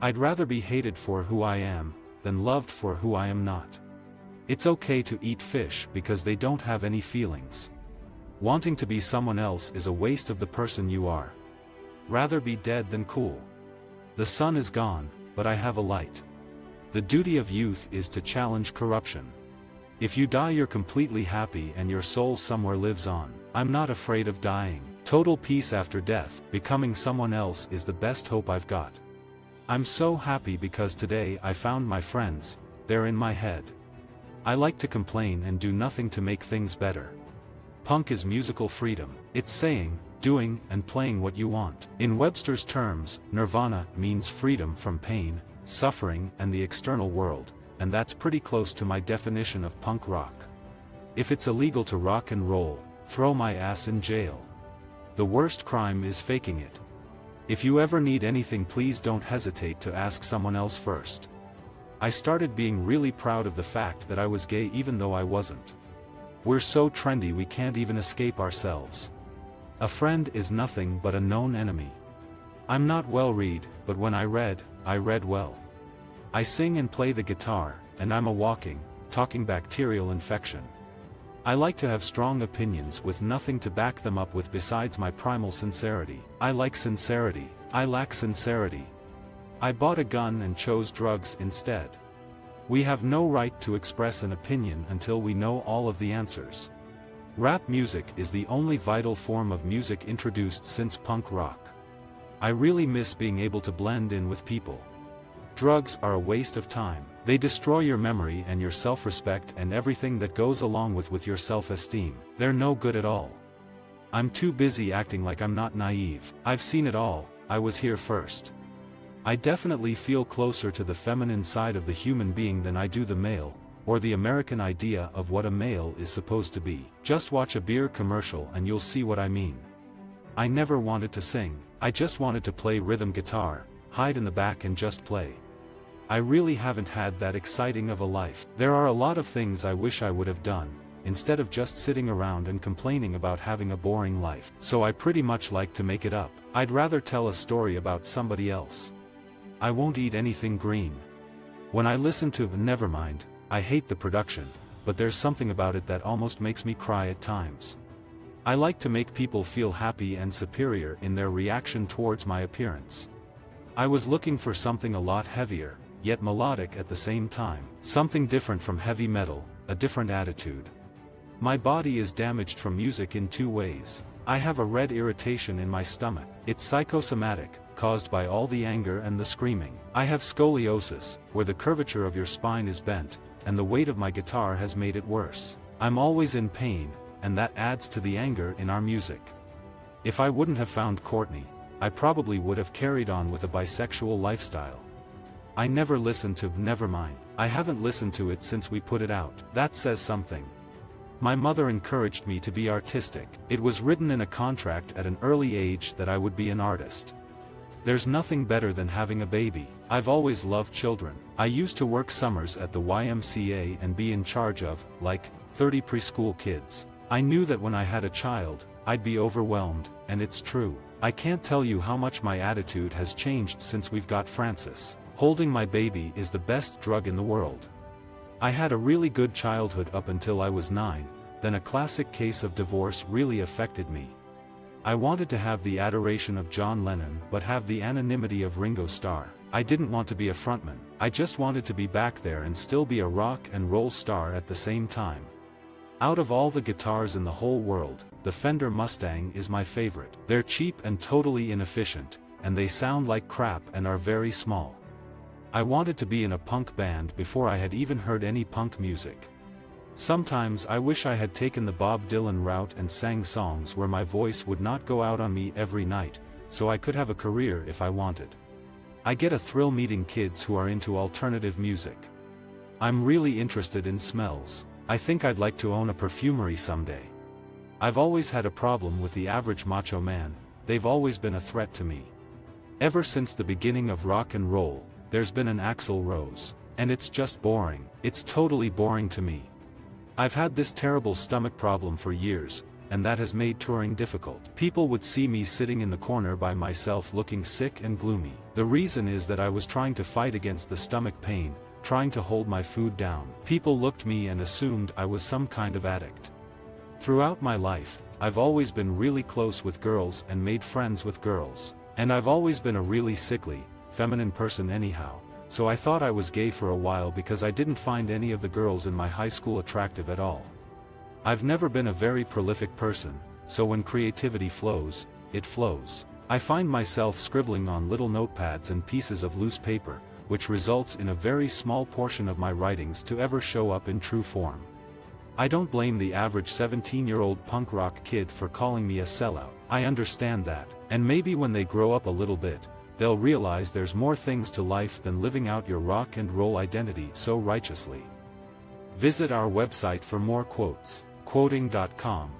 I'd rather be hated for who I am, than loved for who I am not. It's okay to eat fish because they don't have any feelings. Wanting to be someone else is a waste of the person you are. Rather be dead than cool. The sun is gone, but I have a light. The duty of youth is to challenge corruption. If you die you're completely happy and your soul somewhere lives on. I'm not afraid of dying. Total peace after death, becoming someone else is the best hope I've got. I'm so happy because today I found my friends, they're in my head. I like to complain and do nothing to make things better. Punk is musical freedom. It's saying, doing, and playing what you want. In Webster's terms, nirvana means freedom from pain, suffering, and the external world, and that's pretty close to my definition of punk rock. If it's illegal to rock and roll, throw my ass in jail. The worst crime is faking it. If you ever need anything, please don't hesitate to ask someone else first. I started being really proud of the fact that I was gay even though I wasn't. We're so trendy we can't even escape ourselves. A friend is nothing but a known enemy. I'm not well read, but when I read well. I sing and play the guitar, and I'm a walking, talking bacterial infection. I like to have strong opinions with nothing to back them up with besides my primal sincerity. I like sincerity. I lack sincerity. I bought a gun and chose drugs instead. We have no right to express an opinion until we know all of the answers. Rap music is the only vital form of music introduced since punk rock. I really miss being able to blend in with people. Drugs are a waste of time. They destroy your memory and your self-respect and everything that goes along with your self-esteem. They're no good at all. I'm too busy acting like I'm not naive. I've seen it all, I was here first. I definitely feel closer to the feminine side of the human being than I do the male, or the American idea of what a male is supposed to be. Just watch a beer commercial and you'll see what I mean. I never wanted to sing, I just wanted to play rhythm guitar, hide in the back and just play. I really haven't had that exciting of a life. There are a lot of things I wish I would have done, instead of just sitting around and complaining about having a boring life. So I pretty much like to make it up. I'd rather tell a story about somebody else. I won't eat anything green. When I listen to Nevermind, I hate the production, but there's something about it that almost makes me cry at times. I like to make people feel happy and superior in their reaction towards my appearance. I was looking for something a lot heavier, yet melodic at the same time. Something different from heavy metal, a different attitude. My body is damaged from music in two ways. I have a red irritation in my stomach. It's psychosomatic, caused by all the anger and the screaming. I have scoliosis, where the curvature of your spine is bent, and the weight of my guitar has made it worse. I'm always in pain, and that adds to the anger in our music. If I wouldn't have found Courtney, I probably would have carried on with a bisexual lifestyle. I never listened to Nevermind. I haven't listened to it since we put it out. That says something. My mother encouraged me to be artistic. It was written in a contract at an early age that I would be an artist. There's nothing better than having a baby. I've always loved children. I used to work summers at the YMCA and be in charge of, like, 30 preschool kids. I knew that when I had a child, I'd be overwhelmed, and it's true. I can't tell you how much my attitude has changed since we've got Francis. Holding my baby is the best drug in the world. I had a really good childhood up until I was 9, then a classic case of divorce really affected me. I wanted to have the adoration of John Lennon but have the anonymity of Ringo Starr. I didn't want to be a frontman. I just wanted to be back there and still be a rock and roll star at the same time. Out of all the guitars in the whole world, the Fender Mustang is my favorite. They're cheap and totally inefficient, and they sound like crap and are very small. I wanted to be in a punk band before I had even heard any punk music. Sometimes I wish I had taken the Bob Dylan route and sang songs where my voice would not go out on me every night, so I could have a career if I wanted. I get a thrill meeting kids who are into alternative music. I'm really interested in smells. I think I'd like to own a perfumery someday. I've always had a problem with the average macho man. They've always been a threat to me. Ever since the beginning of rock and roll, there's been an Axl Rose. And it's just boring. It's totally boring to me. I've had this terrible stomach problem for years, and that has made touring difficult. People would see me sitting in the corner by myself looking sick and gloomy. The reason is that I was trying to fight against the stomach pain, trying to hold my food down. People looked at me and assumed I was some kind of addict. Throughout my life, I've always been really close with girls and made friends with girls. And I've always been a really sickly, feminine person anyhow, so I thought I was gay for a while because I didn't find any of the girls in my high school attractive at all. I've never been a very prolific person, so when creativity flows, it flows. I find myself scribbling on little notepads and pieces of loose paper, which results in a very small portion of my writings to ever show up in true form. I don't blame the average 17-year-old punk rock kid for calling me a sellout. I understand that, and maybe when they grow up a little bit, they'll realize there's more things to life than living out your rock and roll identity so righteously. Visit our website for more quotes, quoting.com.